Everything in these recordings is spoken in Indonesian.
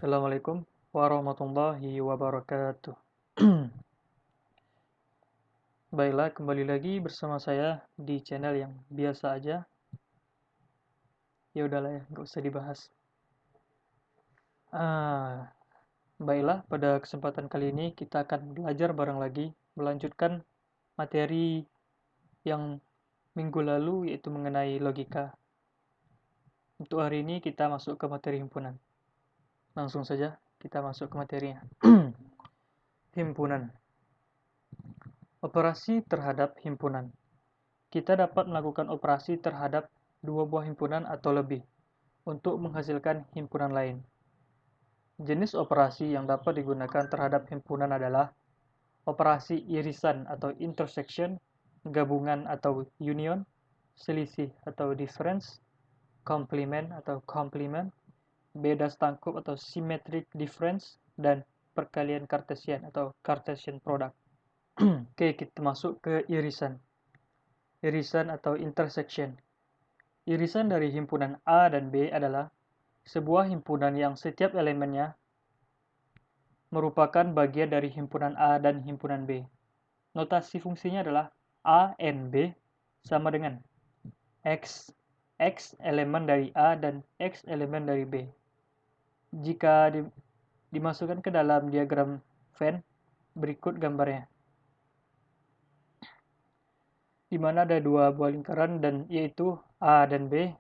Assalamualaikum warahmatullahi wabarakatuh. Baiklah, kembali lagi bersama saya di channel yang biasa aja. Ya udahlah ya, nggak usah dibahas. Baiklah, pada kesempatan kali ini kita akan belajar bareng lagi, melanjutkan materi yang minggu lalu, yaitu mengenai logika. Untuk hari ini kita masuk ke materi himpunan. Langsung saja kita masuk ke materinya. Himpunan. Operasi terhadap himpunan. Kita dapat melakukan operasi terhadap dua buah himpunan atau lebih untuk menghasilkan himpunan lain. Jenis operasi yang dapat digunakan terhadap himpunan adalah operasi irisan atau intersection, gabungan atau union, selisih atau difference, complement atau complement, beda setangkup atau symmetric difference, dan perkalian Cartesian atau Cartesian product. Oke, kita masuk ke irisan. Irisan atau intersection. Irisan dari himpunan A dan B adalah sebuah himpunan yang setiap elemennya merupakan bagian dari himpunan A dan himpunan B. Notasi fungsinya adalah A n B sama dengan X elemen dari A dan X elemen dari B. Jika dimasukkan ke dalam diagram Venn, berikut gambarnya. Di mana ada dua buah lingkaran dan yaitu A dan B.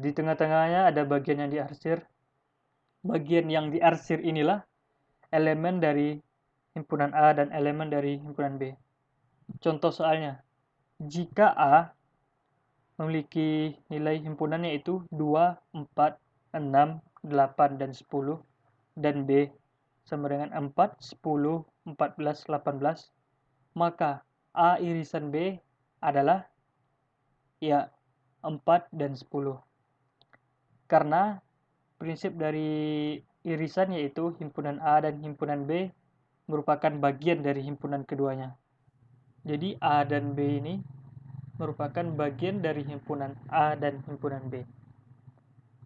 Di tengah-tengahnya ada bagian yang diarsir. Bagian yang diarsir inilah elemen dari himpunan A dan elemen dari himpunan B. Contoh soalnya, jika A memiliki nilai himpunan yaitu 2, 4, 6, 8, dan 10, dan B sama dengan 4, 10, 14, 18, maka A irisan B adalah ya 4 dan 10. Karena prinsip dari irisan yaitu himpunan A dan himpunan B merupakan bagian dari himpunan keduanya. Jadi A dan B ini merupakan bagian dari himpunan A dan himpunan B.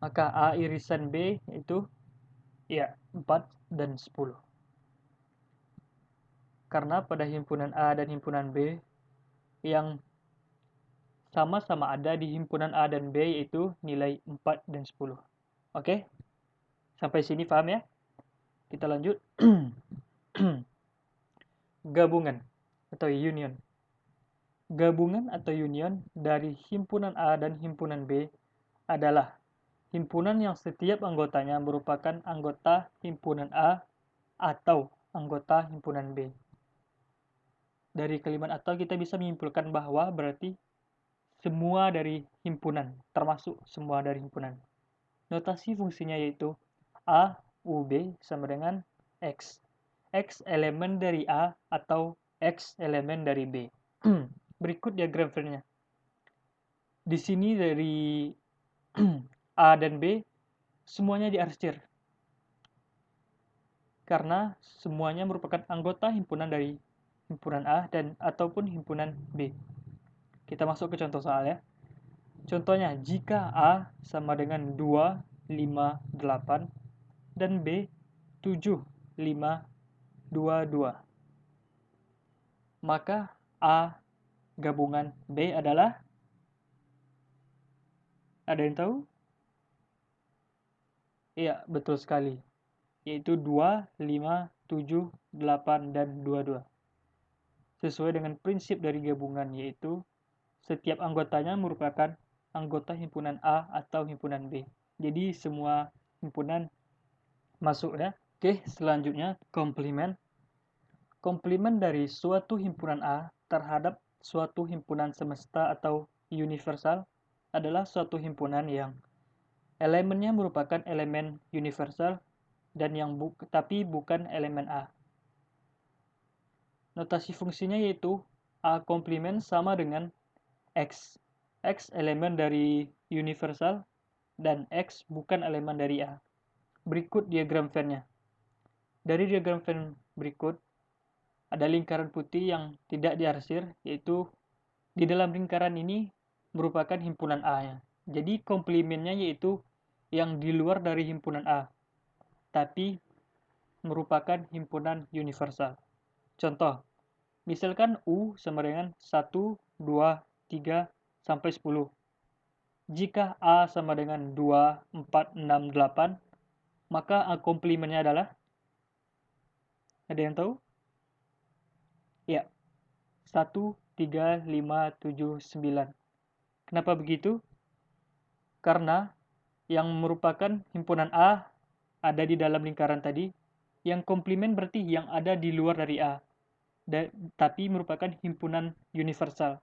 Maka A irisan B itu ya 4 dan 10. Karena pada himpunan A dan himpunan B yang sama-sama ada di himpunan A dan B yaitu nilai 4 dan 10. Oke? Sampai sini paham ya? Kita lanjut. Gabungan atau union. Gabungan atau union dari himpunan A dan himpunan B adalah himpunan yang setiap anggotanya merupakan anggota himpunan A atau anggota himpunan B. Dari kalimat atau kita bisa menyimpulkan bahwa berarti semua dari himpunan, termasuk semua dari himpunan. Notasi fungsinya yaitu A, UB sama dengan X. X elemen dari A atau X elemen dari B. Berikut diagram Venn-nya. Di sini dari A dan B semuanya diarsir. Karena semuanya merupakan anggota himpunan dari himpunan A dan ataupun himpunan B. Kita masuk ke contoh soal ya. Contohnya, jika A sama dengan 2, 5, 8 dan B 7, 5, 2, 2. Maka A gabungan B adalah, ada yang tahu? Iya, betul sekali. Yaitu 2, 5, 7, 8, dan 22. Sesuai dengan prinsip dari gabungan yaitu setiap anggotanya merupakan anggota himpunan A atau himpunan B. Jadi semua himpunan masuk ya. Oke, selanjutnya komplement. Komplement dari suatu himpunan A terhadap suatu himpunan semesta atau universal adalah suatu himpunan yang elemennya merupakan elemen universal dan yang tapi bukan elemen A. Notasi fungsinya yaitu A komplement sama dengan X. X elemen dari universal dan X bukan elemen dari A. Berikut diagram Venn-nya. Dari diagram Venn berikut, ada lingkaran putih yang tidak diarsir, yaitu di dalam lingkaran ini merupakan himpunan A-nya. Jadi komplementnya yaitu yang di luar dari himpunan A, tapi merupakan himpunan universal. Contoh, misalkan U sama dengan 1, 2, 3, sampai 10. Jika A sama dengan 2, 4, 6, 8, maka A komplementnya adalah, ada yang tahu? Ya, 1, 3, 5, 7, 9. Kenapa begitu? Karena yang merupakan himpunan A ada di dalam lingkaran tadi, yang komplement berarti yang ada di luar dari A, tapi merupakan himpunan universal.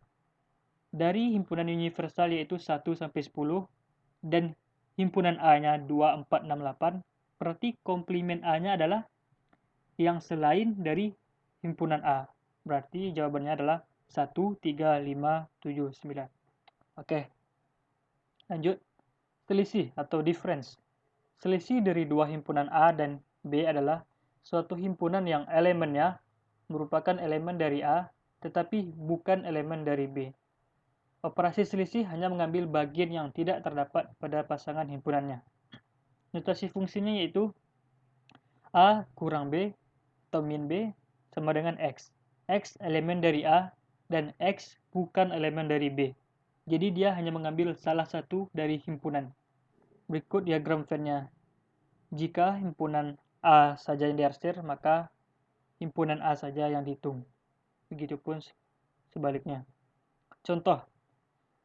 Dari himpunan universal yaitu 1 sampai 10 dan himpunan A-nya 2, 4, 6, 8, berarti komplement A-nya adalah yang selain dari himpunan A. Berarti jawabannya adalah 1, 3, 5, 7, 9. Oke, lanjut. Selisih atau difference. Selisih dari dua himpunan A dan B adalah suatu himpunan yang elemennya merupakan elemen dari A, tetapi bukan elemen dari B. Operasi selisih hanya mengambil bagian yang tidak terdapat pada pasangan himpunannya. Notasi fungsinya yaitu A kurang B atau min B sama dengan X. X elemen dari A dan X bukan elemen dari B. Jadi dia hanya mengambil salah satu dari himpunan. Berikut diagram Venn-nya. Jika himpunan A saja yang diarsir, maka himpunan A saja yang dihitung. Begitupun sebaliknya. Contoh,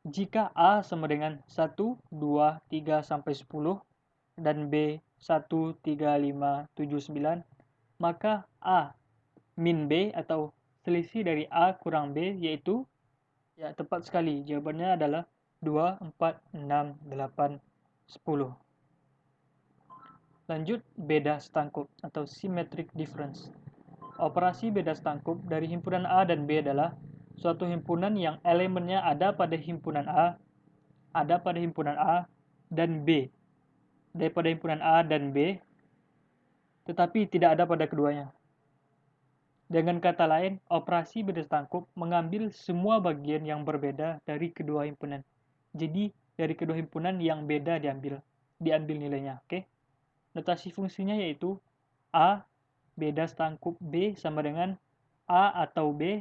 jika A sama dengan 1, 2, 3, sampai 10, dan B 1, 3, 5, 7, 9, maka A min B atau selisih dari A kurang B yaitu, ya tepat sekali, jawabannya adalah 2, 4, 6, 8, 10. Lanjut, beda setangkup atau symmetric difference. Operasi beda setangkup dari himpunan A dan B adalah suatu himpunan yang elemennya ada pada himpunan A, dan B, daripada himpunan A dan B, tetapi tidak ada pada keduanya. Dengan kata lain, operasi beda setangkup mengambil semua bagian yang berbeda dari kedua himpunan. Jadi, dari kedua himpunan yang beda diambil nilainya, oke? Notasi fungsinya yaitu A beda setangkup B sama dengan A atau B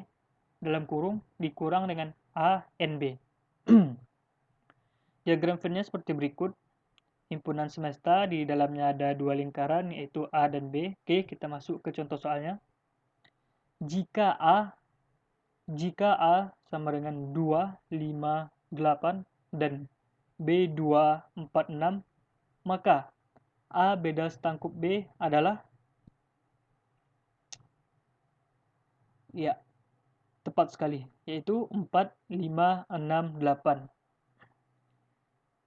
dalam kurung dikurang dengan A NB. Diagram Venn-nya seperti berikut. Himpunan semesta, di dalamnya ada dua lingkaran yaitu A dan B. Oke, kita masuk ke contoh soalnya. Jika A sama dengan 2, 5, 8 dan B 2, 4, 6, maka A beda setangkup B adalah, ya, tepat sekali, yaitu 4, 5, 6, 8.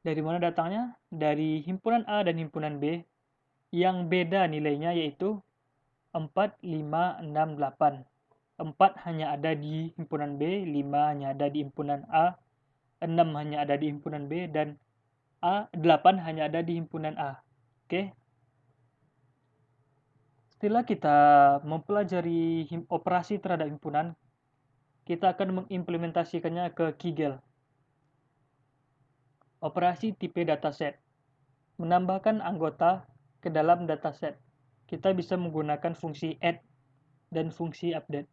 Dari mana datangnya? Dari himpunan A dan himpunan B yang beda nilainya yaitu 4, 5, 6, 8. 4 hanya ada di himpunan B, 5 hanya ada di himpunan A, 6 hanya ada di himpunan B, dan 8 hanya ada di himpunan A. Oke? Setelah kita mempelajari operasi terhadap himpunan, kita akan mengimplementasikannya ke Kigel. Operasi tipe dataset. Menambahkan anggota ke dalam dataset. Kita bisa menggunakan fungsi add dan fungsi update.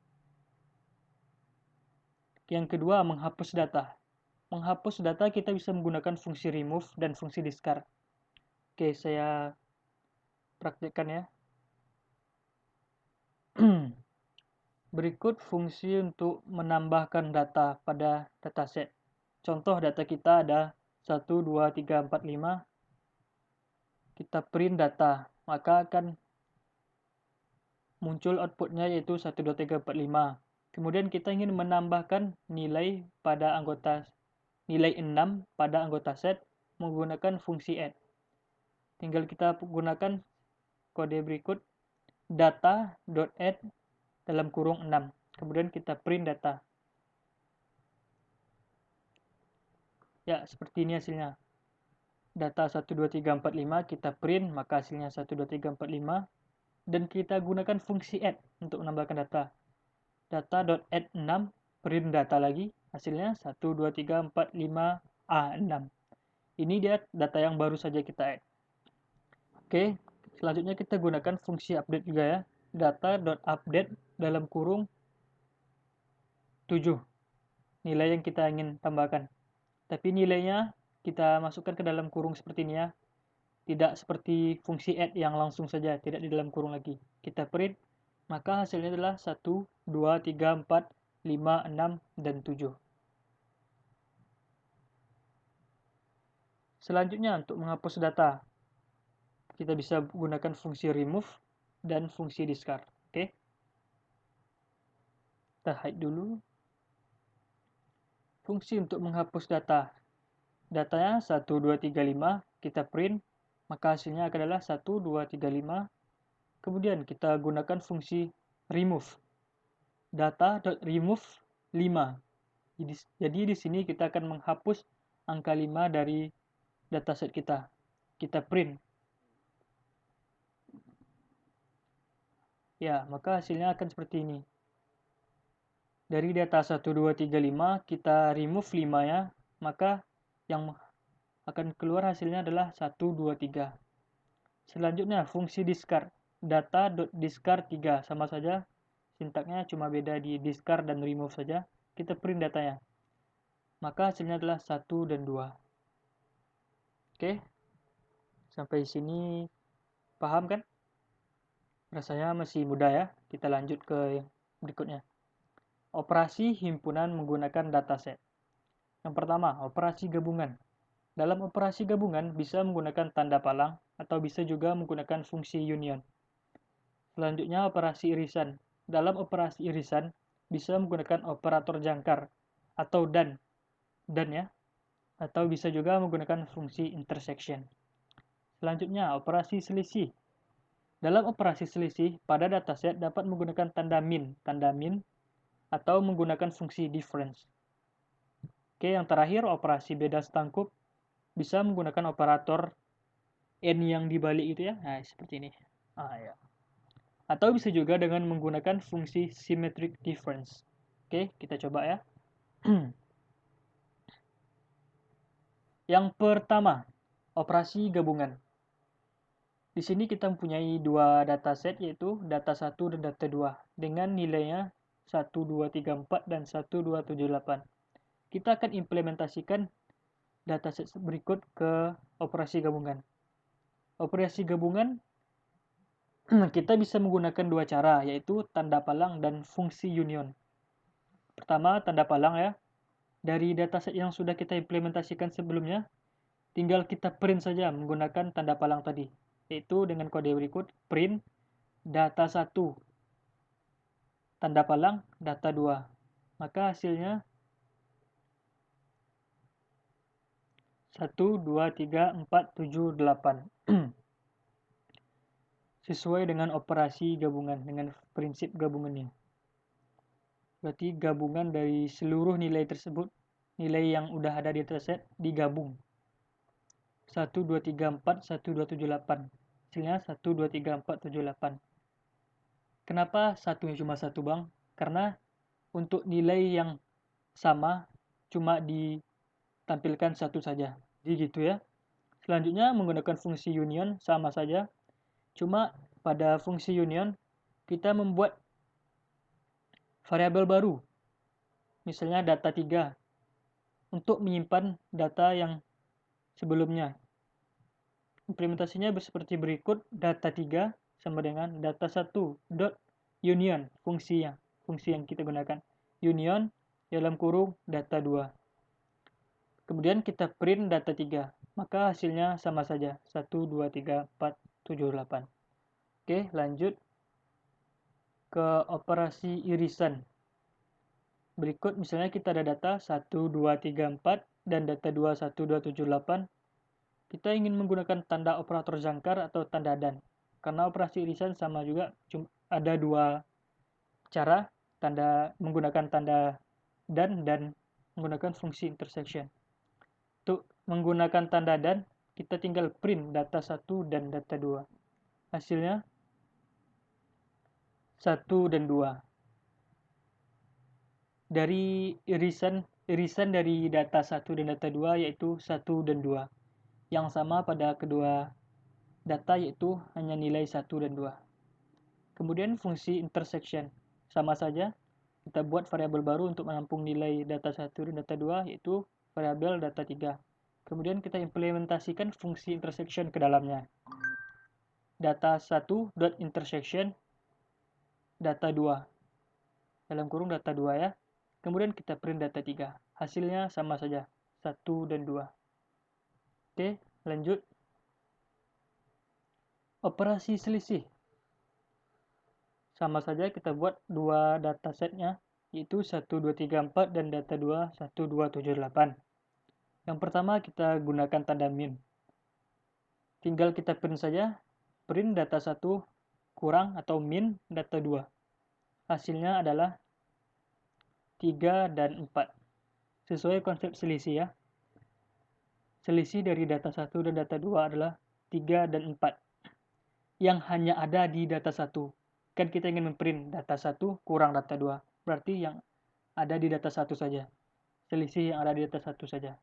Yang kedua, menghapus data. Menghapus data kita bisa menggunakan fungsi remove dan fungsi discard. Oke, saya praktekkan ya. Berikut fungsi untuk menambahkan data pada dataset. Contoh data kita ada 1, 2, 3, 4, 5. Kita print data, maka akan muncul outputnya yaitu 1, 2, 3, 4, 5. Kemudian kita ingin menambahkan nilai 6 pada anggota set menggunakan fungsi add. Tinggal kita gunakan kode berikut, data.add dalam kurung 6. Kemudian kita print data. Ya, seperti ini hasilnya. Data 1, 2, 3, 4, 5 kita print, maka hasilnya 1, 2, 3, 4, 5. Dan kita gunakan fungsi add untuk menambahkan data. Data.add 6, print data lagi, hasilnya 1, 2, 3, 4, 5, A6. Ini dia data yang baru saja kita add. Oke, selanjutnya kita gunakan fungsi update juga ya. Data.update dalam kurung 7 nilai yang kita ingin tambahkan. Tapi nilainya kita masukkan ke dalam kurung seperti ini ya. Tidak seperti fungsi add yang langsung saja, tidak di dalam kurung lagi. Kita print, maka hasilnya adalah 1, 2, 3, 4, 5, 6, dan 7. Selanjutnya untuk menghapus data, kita bisa gunakan fungsi remove dan fungsi discard. Oke. Kita hide dulu. Fungsi untuk menghapus data. Datanya 1, 2, 3, 5, kita print, maka hasilnya adalah 1, 2, 3, 5. Kemudian kita gunakan fungsi remove. Data.remove 5. Jadi di sini kita akan menghapus angka 5 dari dataset kita. Kita print. Ya, maka hasilnya akan seperti ini. Dari data 1, 2, 3, 5, kita remove 5 ya, maka yang akan keluar hasilnya adalah 1, 2, 3. Selanjutnya, fungsi discard. Data.discard 3, sama saja. Sintaknya cuma beda di discard dan remove saja. Kita print datanya. Maka hasilnya adalah 1 dan 2. Oke. Sampai sini paham kan? Rasanya masih mudah ya. Kita lanjut ke yang berikutnya. Operasi himpunan menggunakan dataset. Yang pertama, operasi gabungan. Dalam operasi gabungan bisa menggunakan tanda palang atau bisa juga menggunakan fungsi union. Selanjutnya, operasi irisan. Dalam operasi irisan bisa menggunakan operator jangkar atau dan ya, atau bisa juga menggunakan fungsi intersection. Selanjutnya, operasi selisih. Dalam operasi selisih, pada dataset dapat menggunakan tanda min, atau menggunakan fungsi difference. Oke, yang terakhir, operasi beda setangkup. Bisa menggunakan operator n yang dibalik itu ya. Nah, seperti ini. Ya. Atau bisa juga dengan menggunakan fungsi symmetric difference. Oke, kita coba ya. Yang pertama, operasi gabungan. Di sini kita mempunyai dua dataset, yaitu data 1 dan data 2 dengan nilainya 1, 2, 3, 4 dan 1, 2, 7, 8. Kita akan implementasikan dataset berikut ke operasi gabungan. Operasi gabungan kita bisa menggunakan dua cara, yaitu tanda palang dan fungsi union. Pertama, tanda palang ya. Dari dataset yang sudah kita implementasikan sebelumnya, tinggal kita print saja menggunakan tanda palang tadi, yaitu dengan kode berikut print data 1 tanda palang data 2. Maka hasilnya 1, 2, 3, 4, 7, 8. Sesuai dengan operasi gabungan, dengan prinsip gabungannya. Berarti gabungan dari seluruh nilai tersebut, nilai yang udah ada di dataset digabung. 1, 2, 3, 4, 1, 2, 7, 8. Hasilnya 1, 2, 3, 4, 7, 8. Kenapa satunya cuma 1 bang? Karena untuk nilai yang sama cuma ditampilkan 1 saja. Jadi gitu ya. Selanjutnya menggunakan fungsi union sama saja. Cuma pada fungsi union kita membuat variabel baru. Misalnya data 3 untuk menyimpan data yang sebelumnya. Implementasinya seperti berikut. Data 3 sama dengan data 1 dot union fungsi yang kita gunakan. Union dalam kurung data 2. Kemudian kita print data 3. Maka hasilnya sama saja. 1, 2, 3, 4, 7, 8. Oke, lanjut ke operasi irisan. Berikut misalnya kita ada data 1, 2, 3, 4 dan data 2, 1, 2, 7, 8. Kita ingin menggunakan tanda operator jangkar atau tanda dan. Karena operasi irisan sama juga, ada dua cara, menggunakan tanda dan menggunakan fungsi intersection. Untuk menggunakan tanda dan, kita tinggal print data 1 dan data 2. Hasilnya 1 dan 2. Dari irisan dari data 1 dan data 2 yaitu 1 dan 2. Yang sama pada kedua data yaitu hanya nilai 1 dan 2. Kemudian fungsi intersection. Sama saja, kita buat variabel baru untuk menampung nilai data 1 dan data 2 yaitu variabel data 3. Kemudian kita implementasikan fungsi intersection ke dalamnya. Data 1 dot intersection data 2. Dalam kurung data 2 ya. Kemudian kita print data 3. Hasilnya sama saja, 1 dan 2. Oke, lanjut. Operasi selisih. Sama saja kita buat dua datasetnya, yaitu 1, 2, 3, 4 dan data 2, 1, 2, 7, 8. Yang pertama kita gunakan tanda min. Tinggal kita print saja, print data 1 kurang atau min data 2. Hasilnya adalah 3 dan 4. Sesuai konsep selisih ya. Selisih dari data 1 dan data 2 adalah 3 dan 4. Yang hanya ada di data 1. Kan kita ingin memprint data 1 kurang data 2. Berarti yang ada di data 1 saja. Selisih yang ada di data 1 saja.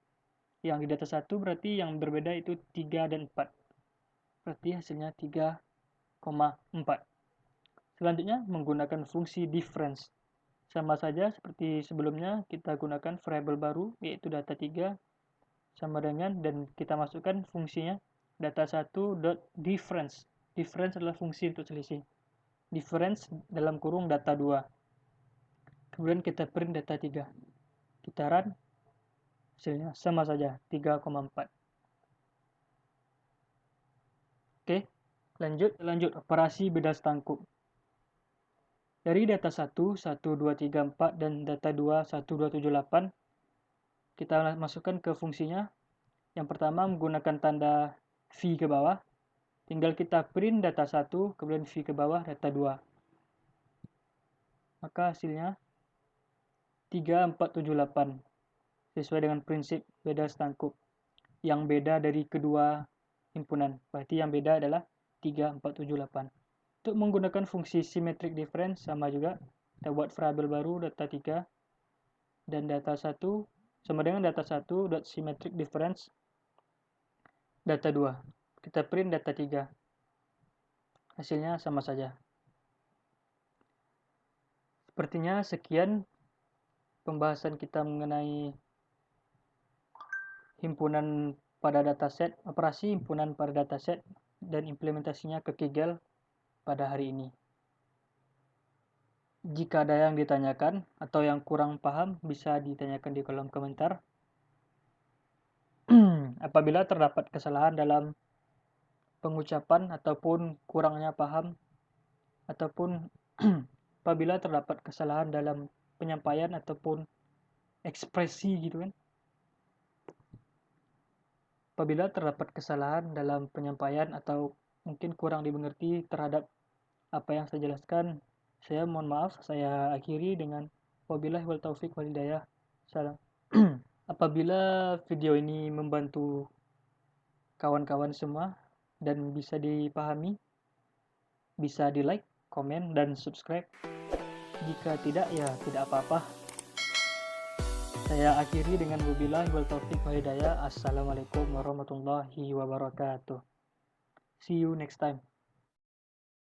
Yang di data 1 berarti yang berbeda itu 3 dan 4. Berarti hasilnya 3,4. Selanjutnya menggunakan fungsi difference. Sama saja seperti sebelumnya, kita gunakan variabel baru yaitu data 3 sama dengan, dan kita masukkan fungsinya data 1 dot difference. Difference adalah fungsi untuk selisih. Difference dalam kurung data 2. Kemudian kita print data 3. Kita run, hasilnya sama saja, 3,4. Oke, lanjut operasi beda setangkup. Dari data 1, 1, 2, 3, 4 dan data 2, 1, 2, 7, 8, kita masukkan ke fungsinya. Yang pertama menggunakan tanda V ke bawah. Tinggal kita print data 1, kemudian V ke bawah data 2. Maka hasilnya 3, 4, 7, 8. Sesuai dengan prinsip beda setangkup. Yang beda dari kedua himpunan. Berarti yang beda adalah 3, 4, 7, 8. Untuk menggunakan fungsi symmetric difference sama juga. Kita buat variabel baru data 3 dan data 1 sama dengan data 1 dot symmetric difference data 2. Kita print data 3. Hasilnya sama saja. Sepertinya sekian pembahasan kita mengenai himpunan pada dataset, operasi himpunan pada dataset dan implementasinya ke Kaggle pada hari ini. Jika ada yang ditanyakan atau yang kurang paham, bisa ditanyakan di kolom komentar. Apabila terdapat kesalahan dalam pengucapan ataupun kurangnya paham, ataupun apabila terdapat kesalahan dalam penyampaian ataupun ekspresi gitu kan. Apabila terdapat kesalahan dalam penyampaian atau mungkin kurang dimengerti terhadap apa yang saya jelaskan, saya mohon maaf. Saya akhiri dengan wabillahi wal taufiq wal hidayah. Salam. Apabila video ini membantu kawan-kawan semua dan bisa dipahami, bisa di like, komen, dan subscribe. Jika tidak, ya tidak apa-apa. Saya akhiri dengan wabillahi wal taufiq wal hidayah. Assalamualaikum warahmatullahi wabarakatuh. See you next time.